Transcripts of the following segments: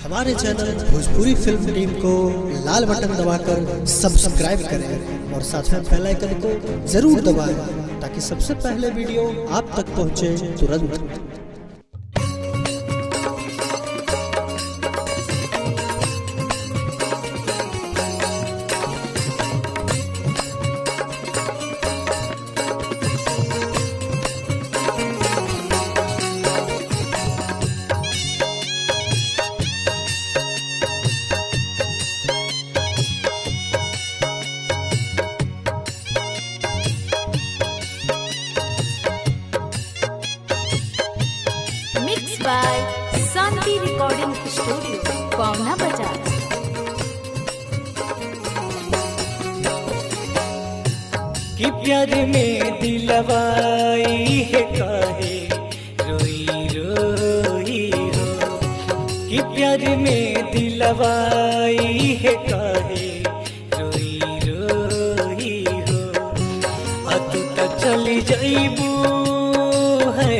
हमारे channel Bhojpuri film team को लाल button दबाकर सब्सक्राइब करें और साथ में बेल आइकन को जरूर दबाएं ताकि सबसे पहले वीडियो आप तक पहुंचे तुरंत। Mixed by Santi Recording Studio, Pauna Bazaar। कि प्यार में दिलवाई है काहे रोई रोई हो, कि प्यार में दिलवाई है काहे रोई रोई हो। तू तो चली जाइबू है,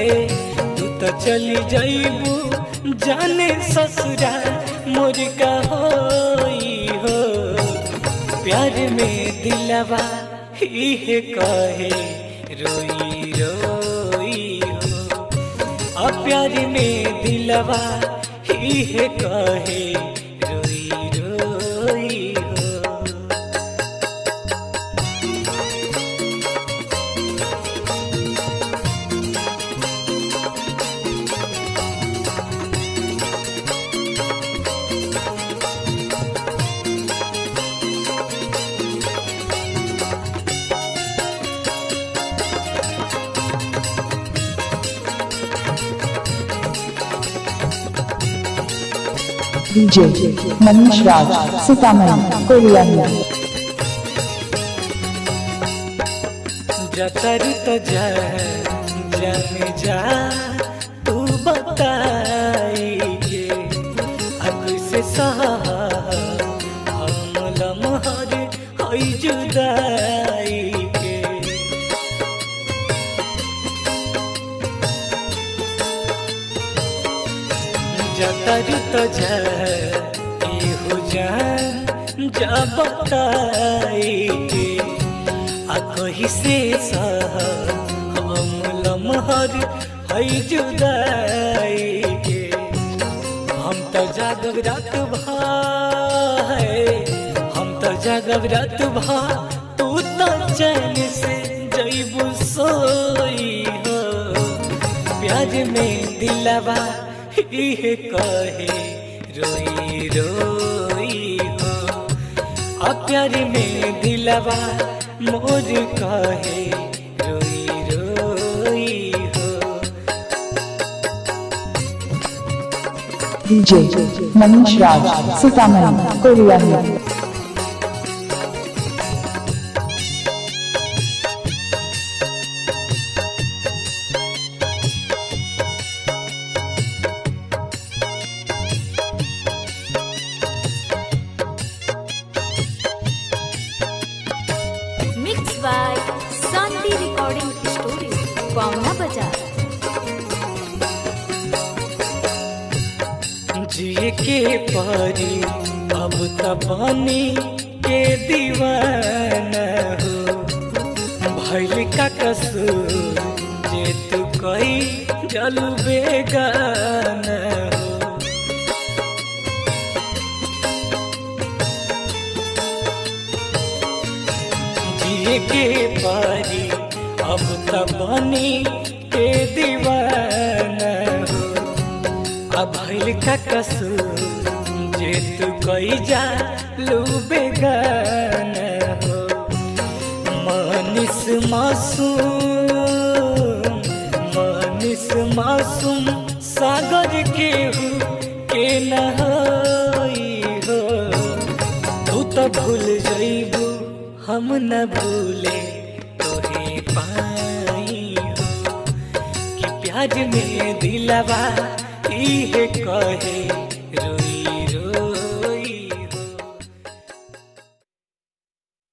तू तो चली जाइबू जाने ससुरा मोर का होई हो। प्यार में दिलवा ही काहे रोई रोई हो, प्यार में दिलवा ही काहे रोई रोई हो। DJ Manish Raj, Sitamarhi, Korea। जतर तो जा जाने जा तू बताई के अब से सहा हम लम्हर हई जुदाई के। जतर तो जा हो जान जा बताई के कहीं से हम लम्हर हई जुदाई के। हम तो जागब रात भाई, हम तो जागब रात भा, तू तो चैन से जइबू सोई हो। प्यार में दिलवा ही कहे रोई रोई हो, प्यार में दिलवा मोर काहे रोई रोई हो। DJ Manish Raj, Sitamarhi, Korea। Mixed by Santi Recording Studio, Pauna Bazaar। जिए के पारी अब तबानी के दीवाना हो। भइल का कसूर जे तू कई जलू बेगाना हो। जिए के पारी अब तबानी के दीवाना हो। अब भइल का कसूर जे तू कई जा लू बेगाना हो। मनीष मासूम, मनीष मासूम सागर के हो के न होई हो। तू तो भूल जइबू हम न भूले तोहे पाई हो। कि प्यार में दिलवा ही कहे